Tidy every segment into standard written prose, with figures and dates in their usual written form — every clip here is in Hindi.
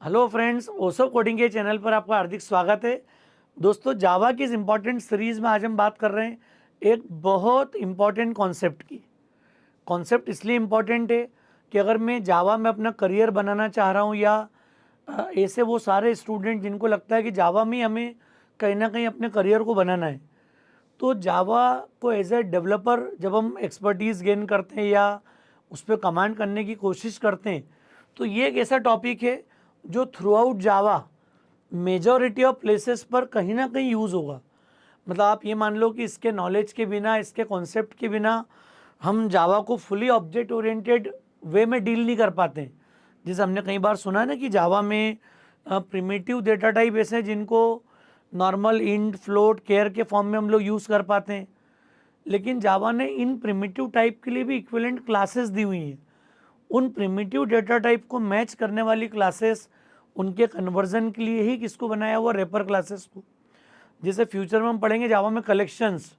हेलो फ्रेंड्स, ओसो कोडिंग के चैनल पर आपका हार्दिक स्वागत है। दोस्तों, जावा की इस इम्पॉर्टेंट सीरीज़ में आज हम बात कर रहे हैं एक बहुत इम्पॉर्टेंट कॉन्सेप्ट की। कॉन्सेप्ट इसलिए इम्पॉर्टेंट है कि अगर मैं जावा में अपना करियर बनाना चाह रहा हूँ या ऐसे वो सारे स्टूडेंट जिनको लगता है कि जावा में हमें कहीं ना कहीं अपने करियर को बनाना है, तो जावा को एज ए डेवलपर जब हम एक्सपर्टीज़ गेन करते हैं या उस पर कमांड करने की कोशिश करते हैं, तो ये एक ऐसा टॉपिक है जो through out Java majority of places पर कहीं ना कहीं यूज़ होगा। मतलब आप ये मान लो कि इसके नॉलेज के बिना, इसके कॉन्सेप्ट के बिना हम जावा को फुली ऑब्जेक्ट ओरिएंटेड वे में डील नहीं कर पाते हैं। जैसे हमने कई बार सुना है ना कि जावा में प्रिमिटिव डेटा टाइप ऐसे हैं जिनको नॉर्मल इंट, फ्लोट, केयर के फॉर्म में हम लोग यूज़ कर पाते हैं, लेकिन जावा ने इन प्रिमिटिव टाइप के लिए भी इक्विवेलेंट क्लासेस दी हुई हैं। उन प्रिमिटिव डेटा टाइप को मैच करने वाली क्लासेस, उनके कन्वर्जन के लिए ही किसको बनाया हुआ, रेपर क्लासेस को। जैसे फ्यूचर में हम पढ़ेंगे जावा में कलेक्शंस।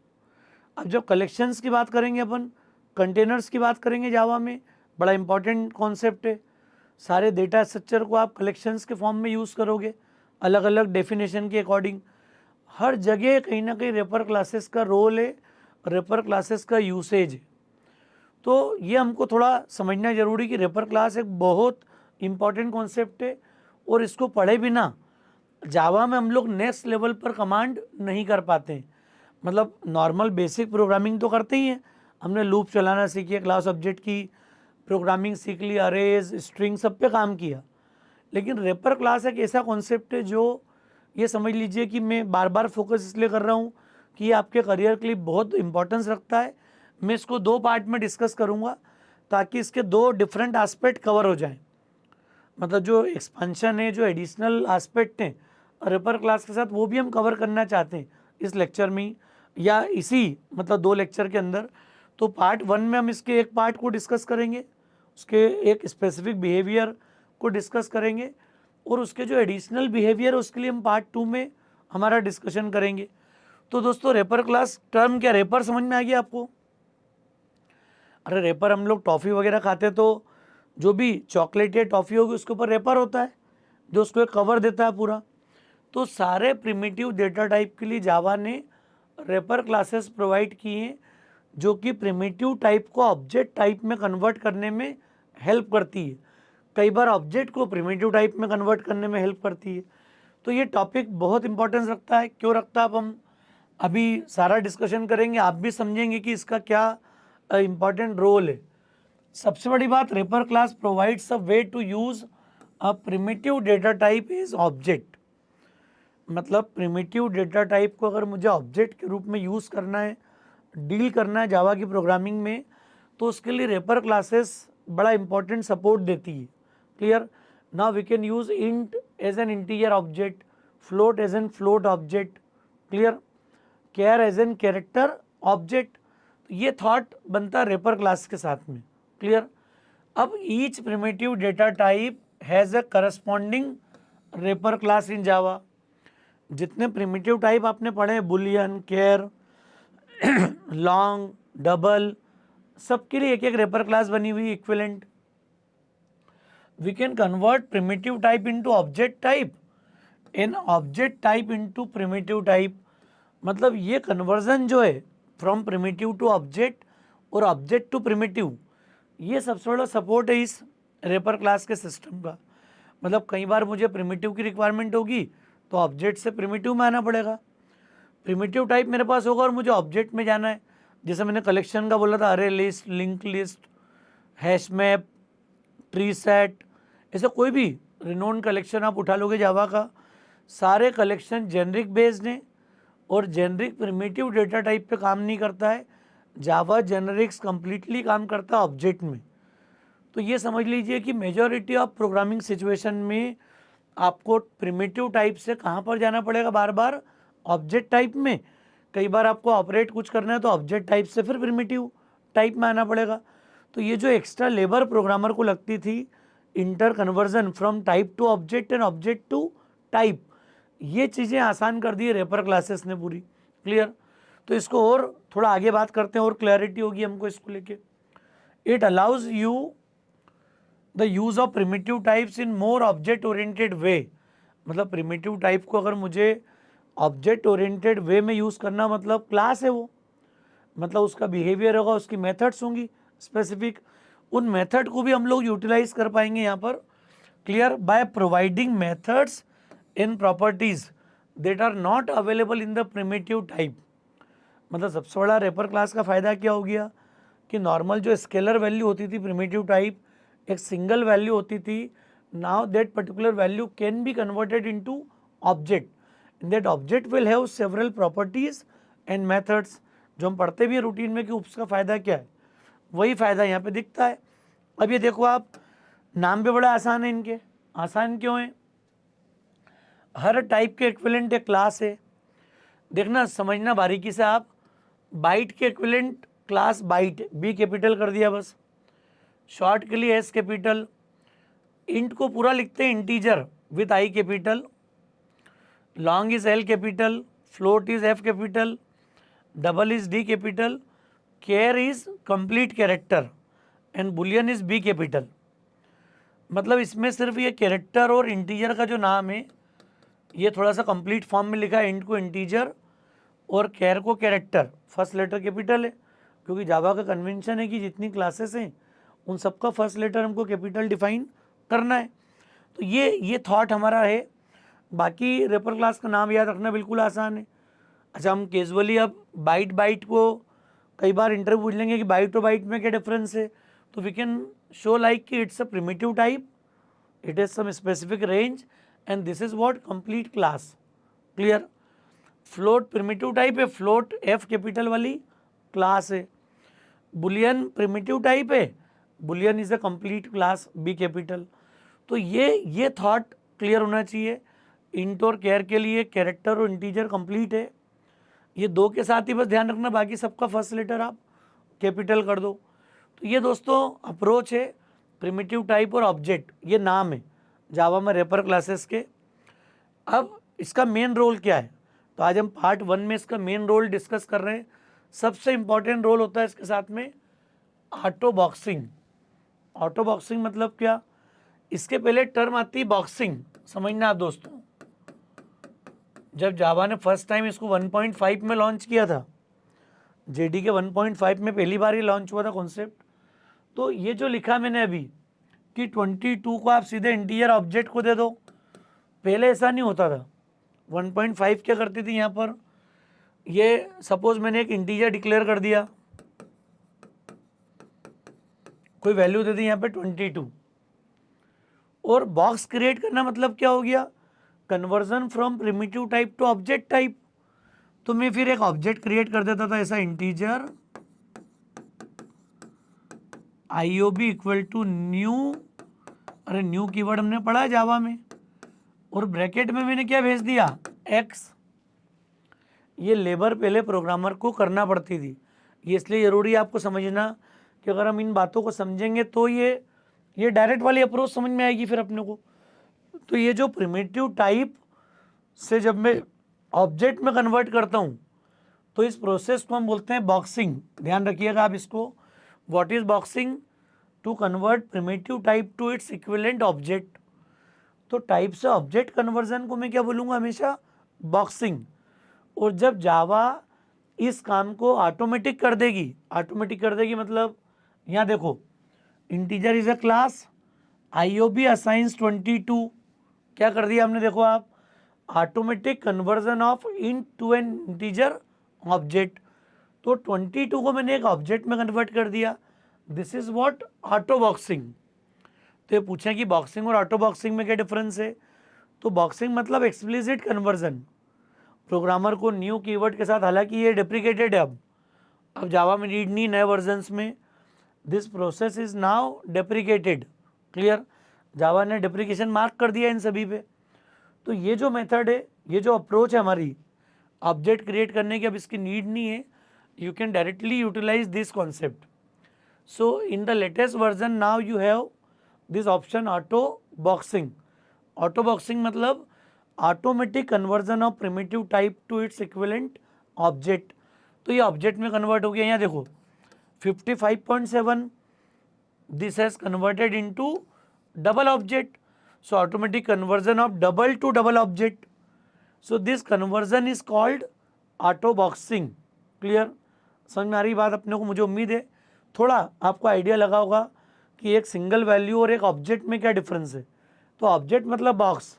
अब जब कलेक्शंस की बात करेंगे अपन, कंटेनर्स की बात करेंगे जावा में, बड़ा इंपॉर्टेंट कॉन्सेप्ट है। सारे डेटा स्ट्रक्चर को आप कलेक्शंस के फॉर्म में यूज़ करोगे, अलग अलग डेफिनेशन के अकॉर्डिंग। हर जगह कहीं ना कहीं रेपर क्लासेस का रोल है, रेपर क्लासेस का यूसेज है। तो ये हमको थोड़ा समझना जरूरी कि रेपर क्लास एक बहुत इम्पॉर्टेंट कॉन्सेप्ट है और इसको पढ़े बिना जावा में हम लोग नेक्स्ट लेवल पर कमांड नहीं कर पाते हैं। मतलब नॉर्मल बेसिक प्रोग्रामिंग तो करते ही हैं, हमने लूप चलाना सीखी है, क्लास ऑब्जेक्ट की प्रोग्रामिंग सीख ली, अरेज, स्ट्रिंग, सब पे काम किया। लेकिन रेपर क्लास एक ऐसा कॉन्सेप्ट है जो, ये समझ लीजिए कि मैं बार बार फोकस इसलिए कर रहा हूँ कि ये आपके करियर के लिए बहुत इंपॉर्टेंस रखता है। मैं इसको दो पार्ट में डिस्कस करूँगा ताकि इसके दो डिफरेंट एस्पेक्ट कवर हो जाएं। मतलब जो एक्सपेंशन है, जो एडिशनल एस्पेक्ट हैं रेपर क्लास के साथ, वो भी हम कवर करना चाहते हैं इस लेक्चर में ही, या इसी मतलब दो लेक्चर के अंदर। तो पार्ट वन में हम इसके एक पार्ट को डिस्कस करेंगे, उसके एक स्पेसिफिक बिहेवियर को डिस्कस करेंगे, और उसके जो एडिशनल बिहेवियर है उसके लिए हम पार्ट टू में हमारा डिस्कशन करेंगे। तो दोस्तों, रेपर क्लास टर्म क्या, रेपर समझ में आ गया आपको? अरे रेपर, हम लोग टॉफ़ी वगैरह खाते तो जो भी चॉकलेट या टॉफ़ी होगी उसके ऊपर रेपर होता है जो उसको एक कवर देता है पूरा। तो सारे प्रिमिटिव डेटा टाइप के लिए जावा ने रेपर क्लासेस प्रोवाइड की हैं जो कि प्रिमिटिव टाइप को ऑब्जेक्ट टाइप में कन्वर्ट करने में हेल्प करती है। कई बार ऑब्जेक्ट को प्रिमिटिव टाइप में कन्वर्ट करने में हेल्प करती है। तो ये टॉपिक बहुत इंपॉर्टेंस रखता है। क्यों रखता है, अब हम अभी सारा डिस्कशन करेंगे, आप भी समझेंगे कि इसका क्या इंपॉर्टेंट रोल है। सबसे बड़ी बात, wrapper class provides a way to use a primitive data type is object. मतलब प्रिमिटिव डेटा टाइप को अगर मुझे ऑब्जेक्ट के रूप में यूज़ करना है, डील करना है जावा की प्रोग्रामिंग में, तो उसके लिए रेपर क्लासेस बड़ा इंपॉर्टेंट सपोर्ट देती है। Clear? Now we can use int as an integer object, float as an float object, clear, char as an character object. ये थॉट बनता है रेपर क्लास के साथ में। क्लियर? अब each primitive data type has a corresponding wrapper class in Java. जितने प्रिमिटिव टाइप आपने पढ़े, बुलियन, केयर, लॉन्ग, डबल, सबके लिए एक एक रेपर क्लास बनी हुई equivalent. We can convert primitive type into object type and object type into primitive type. मतलब ये कन्वर्जन जो है फ्रॉम प्रिमिटिव टू ऑब्जेक्ट और ऑब्जेक्ट टू प्रिमिटिव, ये सबसे बड़ा सपोर्ट है इस रेपर क्लास के सिस्टम का। मतलब कई बार मुझे प्रिमिटिव की रिक्वायरमेंट होगी तो ऑब्जेक्ट से प्रिमिटिव में आना पड़ेगा। प्रिमिटिव टाइप मेरे पास होगा और मुझे ऑब्जेक्ट में जाना है, जैसे मैंने कलेक्शन का बोला था, अरे list, link list, hash map, tree set, ऐसे कोई भी रिनोन कलेक्शन आप उठा लोगे जावा का, सारे कलेक्शन जेनरिक बेस्ड हैं और जेनरिक प्रिमिटिव डेटा टाइप पे काम नहीं करता है। जावा जेनरिक्स कंप्लीटली काम करता है ऑब्जेक्ट में। तो ये समझ लीजिए कि मेजॉरिटी ऑफ प्रोग्रामिंग सिचुएशन में आपको प्रिमिटिव टाइप से कहाँ पर जाना पड़ेगा, बार बार ऑब्जेक्ट टाइप में। कई बार आपको ऑपरेट कुछ करना है तो ऑब्जेक्ट टाइप से फिर प्रिमिटिव टाइप में आना पड़ेगा। तो ये जो एक्स्ट्रा लेबर प्रोग्रामर को लगती थी, inter conversion from type to object and object to type, ये चीज़ें आसान कर दी है रेपर क्लासेस ने पूरी। क्लियर? तो इसको और थोड़ा आगे बात करते हैं और क्लैरिटी होगी हमको इसको लेके। It allows you the use of primitive types in more object oriented way, मतलब प्रिमिटिव टाइप को अगर मुझे ऑब्जेक्ट ओरिएंटेड वे में यूज़ करना, मतलब क्लास है वो, मतलब उसका बिहेवियर होगा, उसकी मेथड्स होंगी स्पेसिफिक, उन मेथड को भी हम लोग यूटिलाइज कर पाएंगे यहाँ पर। Clear, by providing methods in properties that are not available in the primitive type. मतलब सबसे बड़ा रेपर क्लास का फ़ायदा क्या हो गया कि नॉर्मल जो स्केलर वैल्यू होती थी प्रिमिटिव टाइप, एक सिंगल वैल्यू होती थी, now that particular value can be converted into object, and that object will have several properties and methods. जो हम पढ़ते भी हैं रूटीन में कि उसका फ़ायदा क्या है, वही फ़ायदा यहाँ पे दिखता है। अब ये देखो आप, नाम भी बड़ा आसान है इनके। आसान क्यों है? हर टाइप के इक्विवेलेंट एक क्लास है। देखना, समझना बारीकी से आप, बाइट के equivalent class byte, B capital कर दिया बस, शॉर्ट के लिए एस कैपिटल, इंट को पूरा लिखते हैं integer with I capital, long is L capital, float is F capital, double is D capital, char is complete character and boolean is B capital. मतलब इसमें सिर्फ ये कैरेक्टर और इंटीजर का जो नाम है ये थोड़ा सा कंप्लीट फॉर्म में लिखा है, इंट को इंटीजर और केयर को कैरेक्टर, फर्स्ट लेटर कैपिटल है, क्योंकि जावा का कन्वेंशन है कि जितनी क्लासेस हैं उन सबका फर्स्ट लेटर हमको कैपिटल डिफाइन करना है। तो ये थॉट हमारा है। बाकी रेपर क्लास का नाम याद रखना बिल्कुल आसान है। अच्छा, हम कैजुअली अब बाइट बाइट को कई बार इंटरव्यू पूछ लेंगे कि बाइट और बाइट में क्या डिफरेंस है, तो वी कैन शो लाइक कि it's a primitive type, it is some specific range and this is what complete class. Clear. Float primitive type है, फ्लोट एफ कैपिटल वाली क्लास है। बुलियन प्रिमिटिव टाइप है, boolean is a complete class, B capital. तो ये थॉट क्लियर होना चाहिए। इंट और केयर के लिए कैरेक्टर और इंटीजर कंप्लीट है, ये दो के साथ ही बस ध्यान रखना, बाकी सबका फर्स्ट लेटर आप कैपिटल कर दो। तो ये दोस्तों अप्रोच है प्रिमिटिव टाइप और ऑब्जेक्ट, ये नाम है जावा में रेपर क्लासेस के। अब इसका मेन रोल क्या है, तो आज हम पार्ट 1 में इसका मेन रोल डिस्कस कर रहे हैं। सबसे इंपॉर्टेंट रोल होता है इसके साथ में ऑटो बॉक्सिंग। ऑटो बॉक्सिंग मतलब क्या? इसके पहले टर्म आती है बॉक्सिंग, समझना आप दोस्तों। जब जावा ने फर्स्ट टाइम इसको 1.5 में लॉन्च किया था, जेडी के 1.5 में पहली बार ये लॉन्च हुआ था कॉन्सेप्ट, तो ये जो लिखा मैंने अभी कि 22 को आप सीधे इंटीजर ऑब्जेक्ट को दे दो, पहले ऐसा नहीं होता था। 1.5 क्या करती थी यहाँ पर, ये सपोज मैंने एक इंटीजर डिक्लेयर कर दिया, कोई वैल्यू दे दी यहाँ पे 22, और बॉक्स क्रिएट करना मतलब क्या हो गया, conversion from primitive type to object type. तो मैं फिर एक ऑब्जेक्ट क्रिएट कर देता था ऐसा, integer IOB equal to new, अरे न्यू कीवर्ड हमने पढ़ा है जावा में, और ब्रैकेट में मैंने क्या भेज दिया, एक्स। ये लेबर पहले प्रोग्रामर को करना पड़ती थी, ये इसलिए ज़रूरी है आपको समझना कि अगर हम इन बातों को समझेंगे तो ये डायरेक्ट वाली अप्रोच समझ में आएगी फिर अपने को। तो ये जो प्रिमिटिव टाइप से जब मैं ऑब्जेक्ट में कन्वर्ट करता हूँ तो इस प्रोसेस को हम बोलते हैं बॉक्सिंग। ध्यान रखिएगा आप इसको, what is boxing, to convert primitive type to its equivalent object. तो टाइप से ऑब्जेक्ट कन्वर्जन को मैं क्या बोलूँगा हमेशा, बॉक्सिंग। और जब जावा इस काम को ऑटोमेटिक कर देगी, ऑटोमेटिक कर देगी मतलब यहाँ देखो, integer is a class, IOB assigns 22, क्या कर दिया हमने देखो आप, automatic conversion of int to an integer object. तो 22 को मैंने एक ऑब्जेक्ट में कन्वर्ट कर दिया, this is what auto boxing. तो ये पूछें कि बॉक्सिंग और ऑटो बॉक्सिंग में क्या डिफरेंस है, तो बॉक्सिंग मतलब एक्सप्लिसिट कन्वर्जन, प्रोग्रामर को न्यू कीवर्ड के साथ, हालांकि ये डेप्रिकेटेड है अब जावा में नीड नहीं नए वर्जन्स में, this process is now deprecated. Clear, Java ने डेप्रिकेशन मार्क कर दिया इन सभी पे। तो ये जो मेथड है, ये जो अप्रोच है हमारी ऑब्जेक्ट क्रिएट करने की, अब इसकी नीड नहीं है, you can directly utilize this concept. So in the latest version now you have this option autoboxing. Auto boxing मतलब automatic conversion of primitive type to its equivalent object. तो ये ऑब्जेक्ट में कन्वर्ट हो गया, यहाँ देखो 55.7 this has converted into double object. So automatic conversion of double to double object. So this conversion is called auto boxing. Clear? समझ में आ रही बात अपने को? मुझे उम्मीद है थोड़ा आपको आइडिया लगा होगा कि एक सिंगल वैल्यू और एक ऑब्जेक्ट में क्या डिफरेंस है. तो ऑब्जेक्ट मतलब बॉक्स,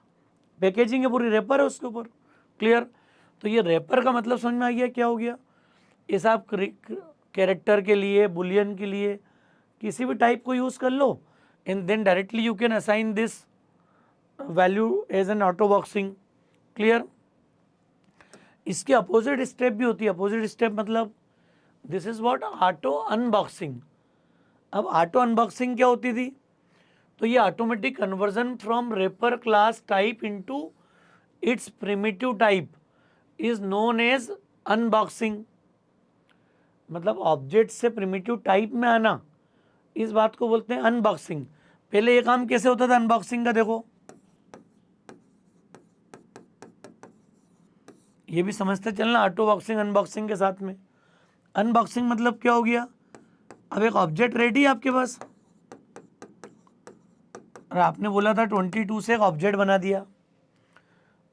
पैकेजिंग है पूरी, रेपर है उसके ऊपर. क्लियर? तो ये रेपर का मतलब समझ में आ गया क्या हो गया. ऐसा आप कैरेक्टर के लिए, बुलियन के लिए, किसी भी टाइप को यूज़ कर लो and then directly you can assign this value as an autoboxing. Clear? इसके अपोजिट स्टेप भी होती है. अपोजिट स्टेप मतलब this is what auto unboxing. अब ऑटो अनबॉक्सिंग क्या होती थी? तो ये automatic conversion from wrapper class type into its primitive type is known as unboxing. मतलब ऑब्जेक्ट से प्रिमिटिव टाइप में आना, इस बात को बोलते हैं अनबॉक्सिंग. पहले ये काम कैसे होता था अनबॉक्सिंग का? देखो ये भी समझते चलना ऑटो बॉक्सिंग अनबॉक्सिंग के साथ में. अनबॉक्सिंग मतलब क्या हो गया? अब एक ऑब्जेक्ट रेडी है आपके पास और आपने बोला था 22 से एक ऑब्जेक्ट बना दिया.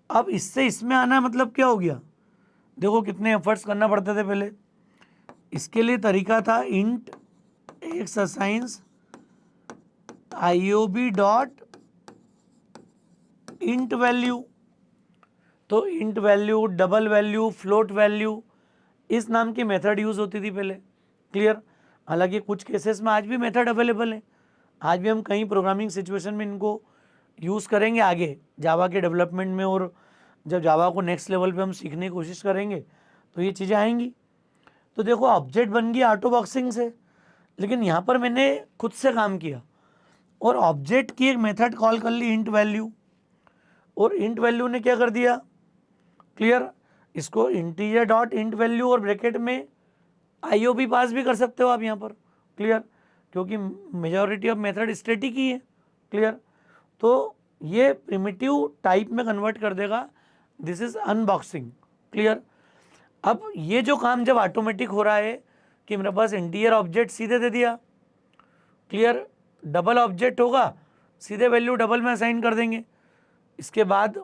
अब इससे इसमें आना मतलब क्या हो गया? देखो कितने एफर्ट्स करना पड़ते थे पहले. इसके लिए तरीका था int X assigns IOB dot int value. तो int value, double value, float value, इस नाम की मेथड यूज़ होती थी पहले. क्लियर? हालांकि कुछ केसेस में आज भी मेथड अवेलेबल है. आज भी हम कई प्रोग्रामिंग सिचुएशन में इनको यूज़ करेंगे आगे जावा के डेवलपमेंट में, और जब जावा को नेक्स्ट लेवल पे हम सीखने की कोशिश करेंगे तो ये चीज़ें आएंगी. तो देखो ऑब्जेक्ट बन गया ऑटो बॉक्सिंग से, लेकिन यहाँ पर मैंने खुद से काम किया और ऑब्जेक्ट की एक मेथड कॉल कर ली इंट वैल्यू, और इंट वैल्यू ने क्या कर दिया? क्लियर? इसको इंटीजर डॉट इंट वैल्यू और ब्रैकेट में IOB पास भी कर सकते हो आप यहाँ पर. क्लियर? क्योंकि मेजॉरिटी ऑफ मेथड स्टैटिक ही है. क्लियर? तो ये प्रिमिटिव टाइप में कन्वर्ट कर देगा. This is unboxing. क्लियर? अब ये जो काम जब ऑटोमेटिक हो रहा है कि मेरे पास इंटीजर ऑब्जेक्ट सीधे दे दिया. क्लियर? डबल ऑब्जेक्ट होगा, सीधे वैल्यू डबल में असाइन कर देंगे. इसके बाद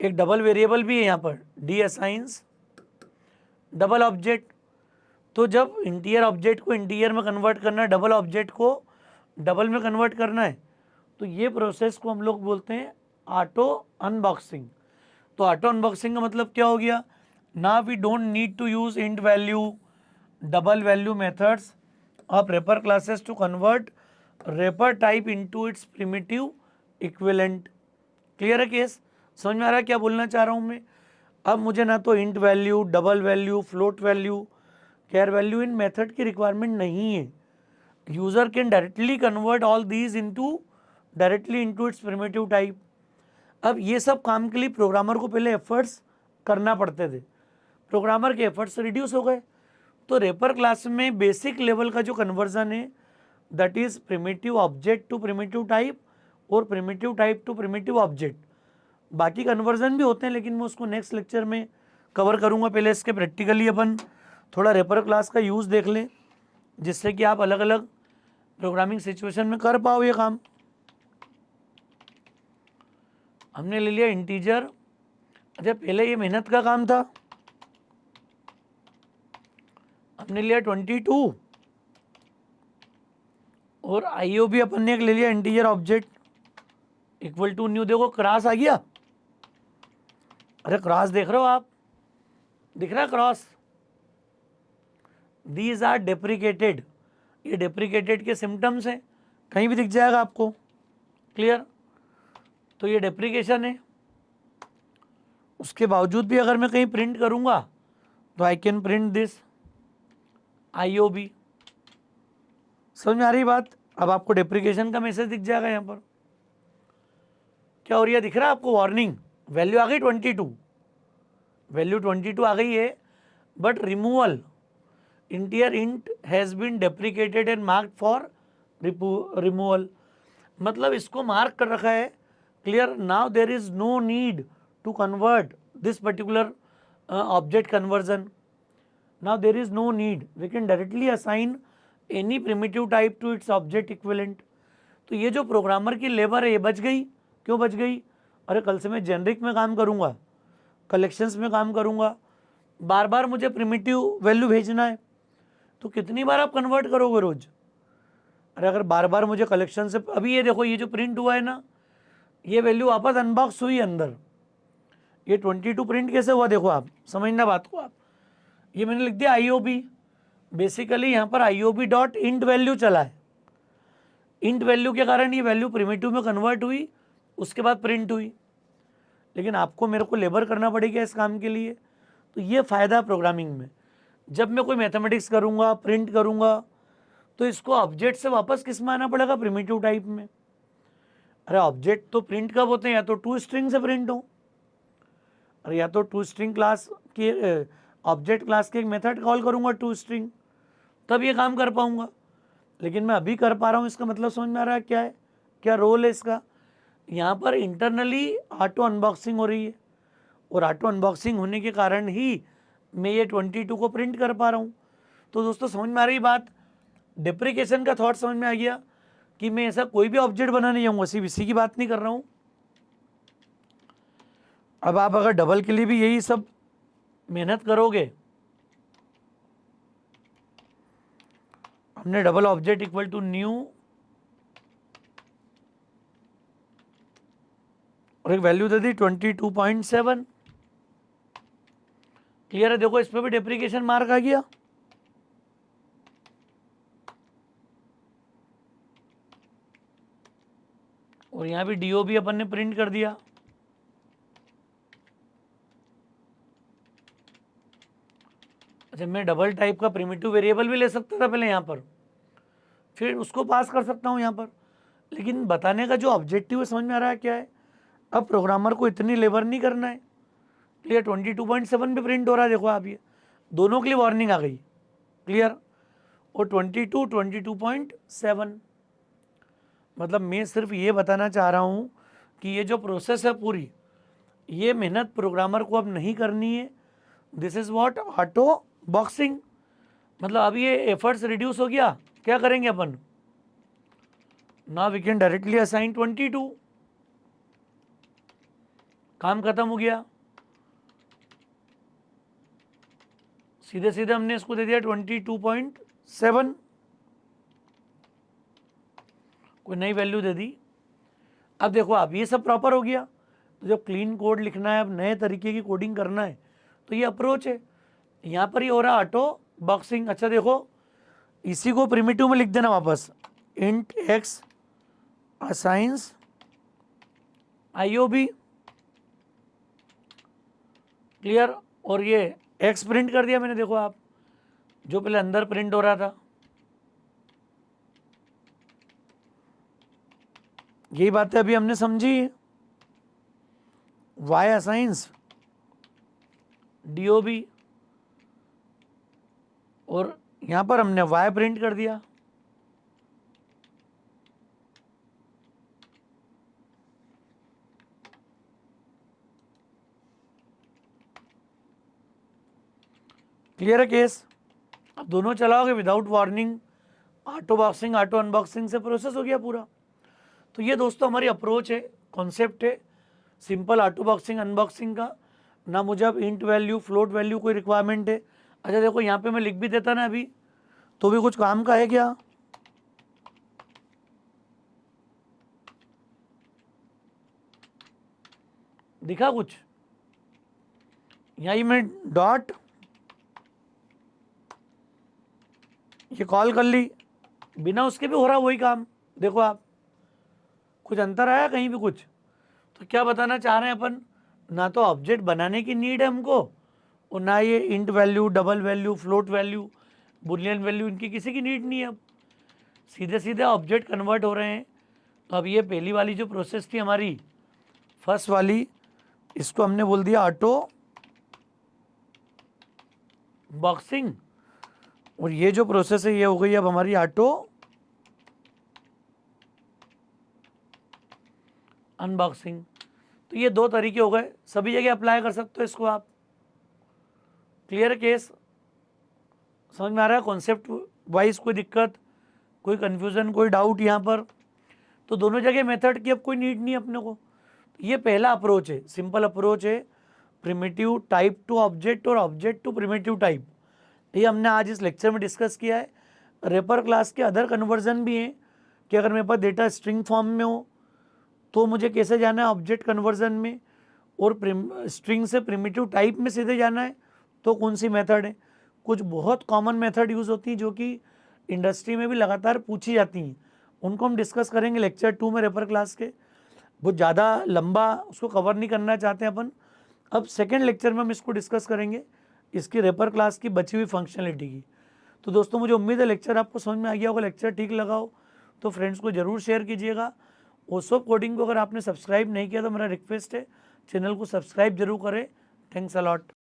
एक डबल वेरिएबल भी है यहाँ पर, डी असाइंस डबल ऑब्जेक्ट. तो जब इंटीजर ऑब्जेक्ट को इंटीजर में कन्वर्ट करना है, डबल ऑब्जेक्ट को डबल में कन्वर्ट करना है, तो ये प्रोसेस को हम लोग बोलते हैं ऑटो अनबॉक्सिंग. तो ऑटो अनबॉक्सिंग का मतलब क्या हो गया? ना we don't need to use int value, double value methods of wrapper classes to convert wrapper type into its primitive equivalent. Clear है केस? समझ में आ रहा है क्या बोलना चाह रहा हूँ मैं? अब मुझे ना तो int value, double value, float value, char value इन मेथड की रिक्वायरमेंट नहीं है. User can directly convert all these into directly into its primitive type. अब ये सब काम के लिए प्रोग्रामर को पहले एफर्ट्स करना पड़ते थे. प्रोग्रामर के एफर्ट्स रिड्यूस हो गए. तो रेपर क्लास में बेसिक लेवल का जो कन्वर्जन है that is primitive object to primitive type और primitive type to primitive object. बाकी कन्वर्जन भी होते हैं लेकिन मैं उसको नेक्स्ट लेक्चर में कवर करूंगा. पहले इसके प्रैक्टिकली अपन थोड़ा रेपर क्लास का यूज़ देख लें, जिससे कि आप अलग अलग प्रोग्रामिंग सिचुएशन में कर पाओ ये काम. हमने ले लिया इंटीजर. अच्छा पहले ये मेहनत का काम था. हमने लिया 22 और IOB अपन ने एक ले लिया integer object equal to new. देखो क्रॉस आ गया. अरे क्रॉस देख रहे हो आप? दिख रहा है क्रॉस? These are deprecated. ये डेप्रिकेटेड के सिम्टम्स हैं, कहीं भी दिख जाएगा आपको. क्लियर? तो ये डेप्रिकेशन है. उसके बावजूद भी अगर मैं कहीं प्रिंट करूंगा तो I can print this IOB. समझ में आ रही बात? अब आपको डेप्रिकेशन का मैसेज दिख जाएगा यहाँ पर. क्या हो रही है? दिख रहा है आपको? वार्निंग. वैल्यू आ गई 22, वैल्यू 22 आ गई है, but removal integer int has been deprecated and marked for removal. मतलब इसको मार्क कर रखा है. Clear? Now there is no need to convert this particular object conversion. Now there is no need, we can directly assign any primitive type to its object equivalent. तो ये जो प्रोग्रामर की लेबर है ये बच गई। क्यों बच गई? अरे कल से मैं जेनरिक में काम करूँगा, कलेक्शंस में काम करूँगा, बार बार मुझे प्रिमिटिव वैल्यू भेजना है, तो कितनी बार आप कन्वर्ट करोगे रोज? अरे अगर बार बार मुझे कलेक्शन से, अभी ये देखो ये जो प्रिंट हुआ है ना, ये वैल्यू वापस अनबॉक्स हुई अंदर, ये 22 प्रिंट कैसे हुआ देखो आप, समझना बात को आप। ये मैंने लिख दिया IOB, बेसिकली यहाँ पर IOB डॉट इंट वैल्यू चला है। इंट वैल्यू के कारण ये वैल्यू प्रिमिटिव में कन्वर्ट हुई, उसके बाद प्रिंट हुई। लेकिन आपको मेरे को लेबर करना पड़ेगा इस काम के लिए, तो ये फ़ायदा प्रोग्रामिंग में। जब मैं कोई मैथमेटिक्स करूँगा, प्रिंट करूँगा, तो इसको ऑब्जेक्ट से वापस किस में आना पड़ेगा? प्रिमिटिव टाइप में। अरे ऑब्जेक्ट तो प्रिंट कब होते हैं? या तो टू स्ट्रिंग से प्रिंट हो, अरे या तो टू स्ट्रिंग क्लास के ऑब्जेक्ट क्लास के एक मेथड कॉल करूँगा टू स्ट्रिंग, तब ये काम कर पाऊँगा। लेकिन मैं अभी कर पा रहा हूँ, इसका मतलब समझ में आ रहा है क्या है, क्या रोल है इसका? यहाँ पर इंटरनली ऑटो अनबॉक्सिंग हो रही है, और ऑटो अनबॉक्सिंग होने के कारण ही मैं ये 22 को प्रिंट कर पा रहा हूँ। तो दोस्तों समझ में आ रही बात? डिप्रिकेशन का थॉट समझ में आ गया कि मैं ऐसा कोई भी ऑब्जेक्ट बनाने जाऊँगा, सिर्फ इसी की बात नहीं कर रहा हूँ। अब आप अगर डबल के लिए भी यही सब मेहनत करोगे, हमने double object equal to new और एक वैल्यू दे दी 22.7। क्लियर है? देखो इस पर भी डेप्रिकेशन मार्क आ गया। और यहां भी DOB अपन ने प्रिंट कर दिया। अच्छा, मैं डबल टाइप का प्रिमिटिव वेरिएबल भी ले सकता था पहले यहाँ पर, फिर उसको पास कर सकता हूँ यहाँ पर। लेकिन बताने का जो ऑब्जेक्टिव है समझ में आ रहा है क्या है? अब प्रोग्रामर को इतनी लेबर नहीं करना है। क्लियर? 22.7 भी प्रिंट हो रहा है, देखो आप, ये दोनों के लिए वार्निंग आ गई। क्लियर? और 22.7 मतलब मैं सिर्फ ये बताना चाह रहा हूँ कि ये जो प्रोसेस है पूरी, ये मेहनत प्रोग्रामर को अब नहीं करनी है। This is what auto boxing. मतलब अब ये एफर्ट्स रिड्यूस हो गया। क्या करेंगे अपन? Now we can directly assign 22, काम खत्म हो गया। सीधे सीधे हमने इसको दे दिया 22.7, कोई नई वैल्यू दे दी। अब देखो आप, ये सब प्रॉपर हो गया। तो जब क्लीन कोड लिखना है, अब नए तरीके की कोडिंग करना है, तो ये अप्रोच है। यहाँ पर ही हो रहा ऑटो बॉक्सिंग। अच्छा देखो, इसी को प्रिमिटिव में लिख देना वापस, int X assigns IOB। Clear? और ये एक्स प्रिंट कर दिया मैंने, देखो आप, जो पहले अंदर प्रिंट हो रहा था। यही बातें अभी हमने समझी। वाई असाइंस DOB, और यहां पर हमने वाई प्रिंट कर दिया। क्लियर है केस? अब दोनों चलाओगे without warning, auto boxing auto unboxing से प्रोसेस हो गया पूरा। तो ये दोस्तों हमारी अप्रोच है, कॉन्सेप्ट है सिंपल ऑटो बॉक्सिंग अनबॉक्सिंग का। ना मुझे अब इंट वैल्यू फ्लोट वैल्यू कोई रिक्वायरमेंट है। अच्छा देखो, यहाँ पे मैं लिख भी देता ना अभी, तो भी कुछ काम का है क्या? दिखा कुछ? यहीं मैं डॉट ये कॉल कर ली, बिना उसके भी हो रहा वही काम। देखो आप, कुछ अंतर आया कहीं भी कुछ? तो क्या बताना चाह रहे हैं अपन? ना तो ऑब्जेक्ट बनाने की नीड है हमको, और ना ये int value, double value, float value, Boolean value, इनकी किसी की नीड नहीं है। अब सीधे सीधे ऑब्जेक्ट कन्वर्ट हो रहे हैं। तो अब ये पहली वाली जो प्रोसेस थी हमारी, फर्स्ट वाली, इसको हमने बोल दिया ऑटो बॉक्सिंग, और ये जो प्रोसेस है ये हो गई अब हमारी ऑटो अनबॉक्सिंग। तो ये दो तरीके हो गए, सभी जगह अप्लाई कर सकते हो इसको आप। Clear case? समझ में आ रहा है? कॉन्सेप्ट वाइज कोई दिक्कत, कोई कंफ्यूजन, कोई डाउट यहाँ पर? तो दोनों जगह मेथड की अब कोई नीड नहीं है अपने को। ये पहला अप्रोच है, सिंपल अप्रोच है, प्रिमिटिव टाइप टू ऑब्जेक्ट और ऑब्जेक्ट टू प्रिमिटिव टाइप। ये हमने आज इस लेक्चर में डिस्कस किया है। रेपर क्लास के अदर कन्वर्जन भी हैं कि अगर मेरे पास डेटा स्ट्रिंग फॉर्म में हो तो मुझे कैसे जाना है ऑब्जेक्ट कन्वर्जन में, और स्ट्रिंग से प्रिमिटिव टाइप में सीधे जाना है तो कौन सी मेथड है। कुछ बहुत कॉमन मेथड यूज़ होती हैं जो कि इंडस्ट्री में भी लगातार पूछी जाती हैं, उनको हम डिस्कस करेंगे लेक्चर 2 में रेपर क्लास के। बहुत ज़्यादा लंबा उसको कवर नहीं करना चाहते हैं अपन। अब सेकेंड लेक्चर में हम इसको डिस्कस करेंगे, इसकी रेपर क्लास की बची हुई फंक्शनलिटी की। तो दोस्तों मुझे उम्मीद है लेक्चर आपको समझ में आ गया होगा। लेक्चर ठीक लगा हो तो फ्रेंड्स को ज़रूर शेयर कीजिएगा। ओसोप कोडिंग को अगर आपने सब्सक्राइब नहीं किया तो मेरा रिक्वेस्ट है चैनल को सब्सक्राइब जरूर करें। Thanks a lot.